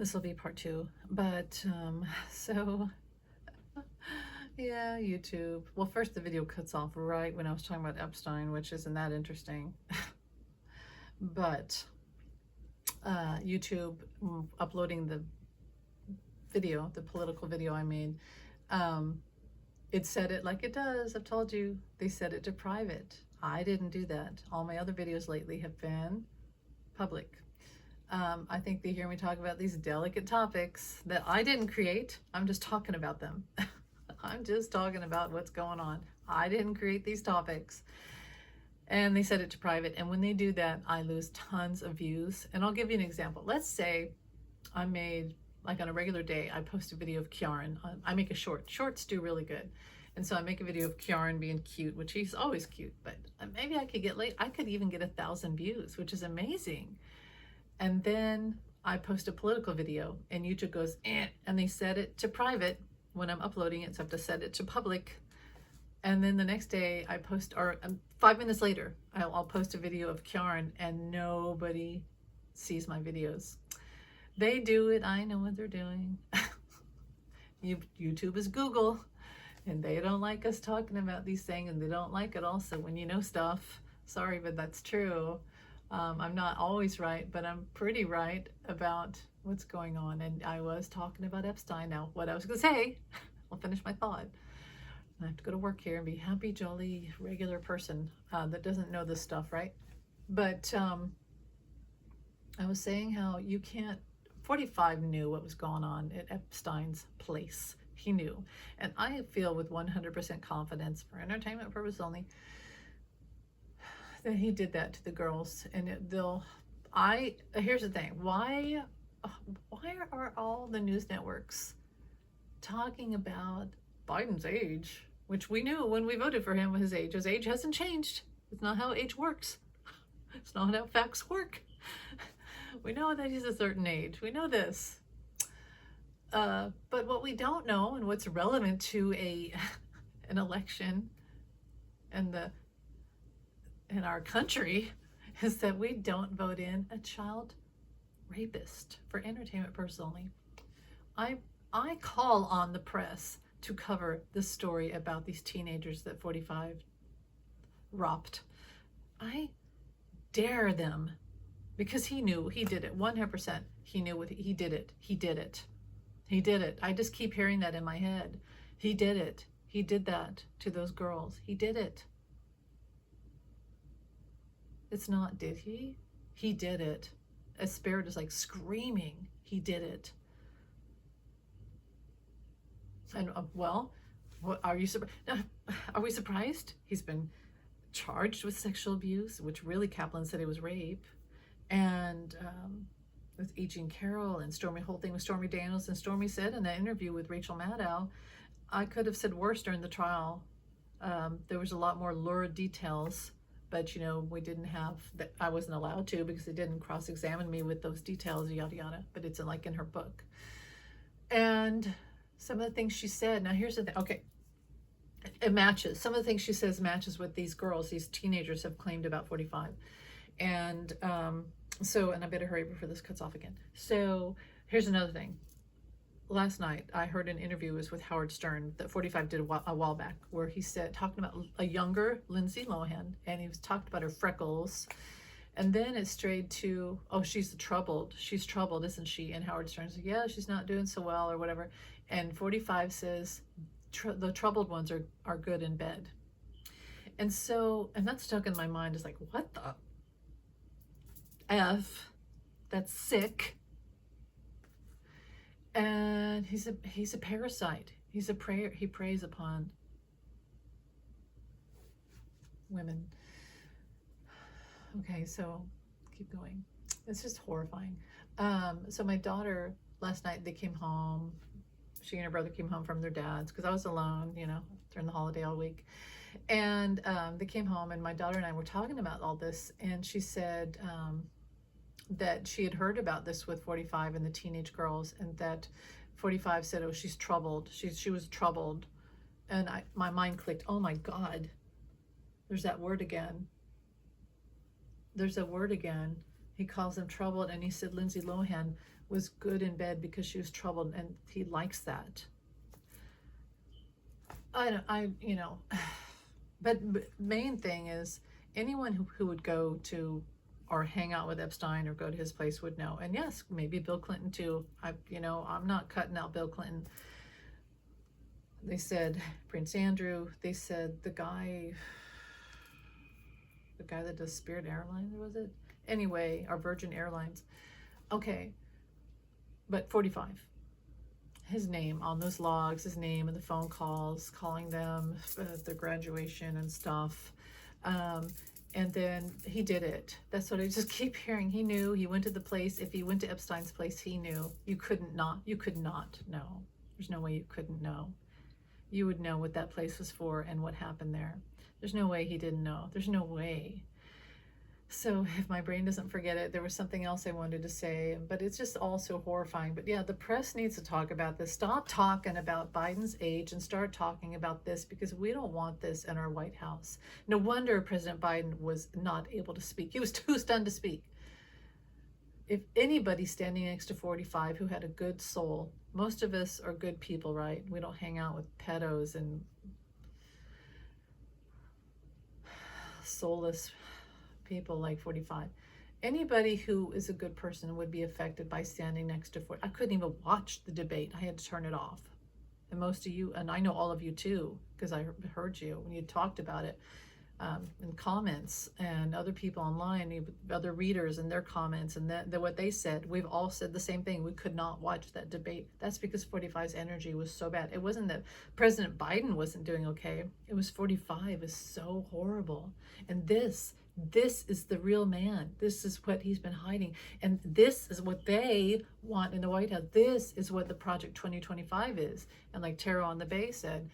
This will be part two. But so yeah, YouTube. Well, first the video cuts off right when I was talking about Epstein, which isn't that interesting. But YouTube uploading the video, the political video I made, it said it like it does. I've told you, they set it to private. I didn't do that. All my other videos lately have been public. I think they hear me talk about these delicate topics that I didn't create. I'm just talking about them. I'm just talking about what's going on. I didn't create these topics. And they set it to private. And when they do that, I lose tons of views. And I'll give you an example. Let's say I made, like on a regular day, I post a video of Kieran. I make a short. Shorts do really good. And so I make a video of Kieran being cute, which he's always cute. But maybe I could even get 1,000 views, which is amazing. And then I post a political video and YouTube goes, and they set it to private when I'm uploading it. So I have to set it to public. And then the next day I post, or 5 minutes later, I'll post a video of Kieran and nobody sees my videos. They do it. I know what they're doing. YouTube is Google and they don't like us talking about these things, and they don't like it also when you know stuff. Sorry, but that's true. I'm not always right, but I'm pretty right about what's going on. And I was talking about Epstein. Now, what I was going to say, I'll finish my thought. I have to go to work here and be happy, jolly, regular person that doesn't know this stuff, right? But I was saying how you can't, 45 knew what was going on at Epstein's place. He knew. And I feel with 100% confidence, for entertainment purposes only, that he did that to the girls. And here's the thing, why are all the news networks talking about Biden's age, which we knew when we voted for him, his age hasn't changed. It's not how age works. It's not how facts work. We know that he's a certain age, we know this, but what we don't know, and what's relevant to an election and in our country, is that we don't vote in a child rapist, for entertainment purposes only. I call on the press to cover the story about these teenagers that 45 robbed. I dare them, because he knew he did it 100%. He knew what he did it. He did it. He did it. I just keep hearing that in my head. He did it. He did that to those girls. He did it. It's not, did he? He did it. A spirit is like screaming, he did it. And well, what are you surprised? Are we surprised? He's been charged with sexual abuse, which really Kaplan said it was rape. And with E. Jean Carroll and Stormy, whole thing with Stormy Daniels. And Stormy said in that interview with Rachel Maddow, I could have said worse during the trial. There was a lot more lurid details, but we didn't have that. I wasn't allowed to, because they didn't cross-examine me with those details, yada yada. But it's like in her book. And some of the things she said, now here's the thing, okay, it matches. Some of the things she says matches what these girls, these teenagers have claimed about 45. And and I better hurry before this cuts off again. So here's another thing. Last night I heard an interview with Howard Stern that 45 did a while back, where he said, talking about a younger Lindsay Lohan, and he was talking about her freckles. And then it strayed to, oh, she's troubled, isn't she? And Howard Stern said, yeah, she's not doing so well, or whatever. And 45 says, the troubled ones are good in bed. And so, and that stuck in my mind, is like, what the F? That's sick. And he's a parasite. He preys upon women. Okay, so keep going. It's just horrifying. So my daughter, last night, they came home. She and her brother came home from their dad's, because I was alone, during the holiday all week. And they came home, and my daughter and I were talking about all this, and she said that she had heard about this with 45 and the teenage girls, and that 45 said, oh, she's troubled. She was troubled. And my mind clicked, oh my God, there's that word again. There's a word again. He calls him troubled, and he said Lindsay Lohan was good in bed because she was troubled, and he likes that. You know, but main thing is anyone who would go to or hang out with Epstein or go to his place would know. And yes, maybe Bill Clinton too. I'm not cutting out Bill Clinton. They said Prince Andrew. They said the guy that does Spirit Airlines, was it? Anyway, or Virgin Airlines. Okay, but 45. His name on those logs, his name and the phone calls, calling them their graduation and stuff. And then he did it. That's what I just keep hearing. He knew. He went to the place. If he went to Epstein's place, he knew. You could not know. There's no way you couldn't know. You would know what that place was for and what happened there. There's no way he didn't know. There's no way. So if my brain doesn't forget it, there was something else I wanted to say, but it's just all so horrifying. But yeah, the press needs to talk about this. Stop talking about Biden's age and start talking about this, because we don't want this in our White House. No wonder President Biden was not able to speak. He was too stunned to speak. If anybody's standing next to 45 who had a good soul, most of us are good people, right? We don't hang out with pedos and soulless people like 45. Anybody who is a good person would be affected by standing next to 40. I couldn't even watch the debate. I had to turn it off. And most of you, and I know all of you too, because I heard you when you talked about it in comments, and other people online, other readers and their comments, and what they said. We've all said the same thing. We could not watch that debate. That's because 45's energy was so bad. It wasn't that President Biden wasn't doing okay. It was 45 is so horrible. And this is the real man. This is what he's been hiding. And this is what they want in the White House. This is what the Project 2025 is. And like Tara on the Bay said,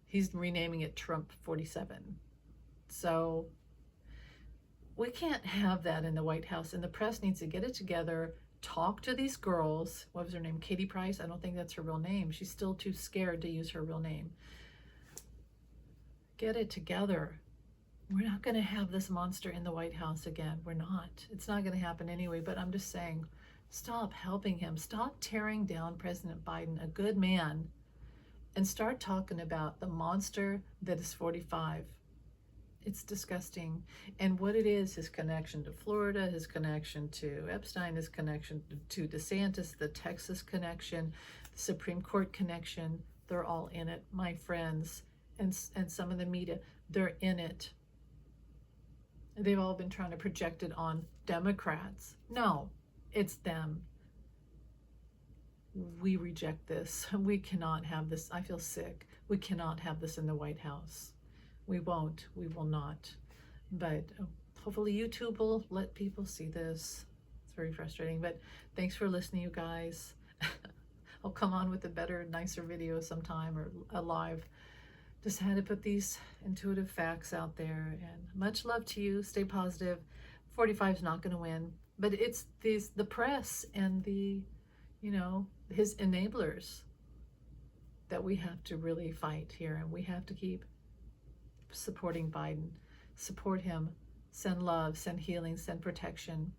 he's renaming it Trump 47. So we can't have that in the White House, and the press needs to get it together, talk to these girls. What was her name? Katie Price? I don't think that's her real name. She's still too scared to use her real name. Get it together. We're not going to have this monster in the White House again. We're not. It's not going to happen anyway, but I'm just saying, stop helping him. Stop tearing down President Biden, a good man, and start talking about the monster that is 45. It's disgusting. And what it is, his connection to Florida, his connection to Epstein, his connection to DeSantis, the Texas connection, the Supreme Court connection, they're all in it, my friends. And some of the media, they're in it. They've all been trying to project it on Democrats. No, it's them. We reject this. We cannot have this. I feel sick. We cannot have this in the White House. We won't. We will not. But hopefully YouTube will let people see this. It's very frustrating. But thanks for listening, you guys. I'll come on with a better, nicer video sometime, or a live. Just had to put these intuitive facts out there. And much love to you. Stay positive. 45 is not going to win. But it's the press and his enablers that we have to really fight here. And we have to keep supporting Biden. Support him. Send love, send healing, send protection.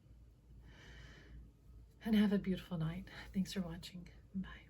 And have a beautiful night. Thanks for watching. Bye.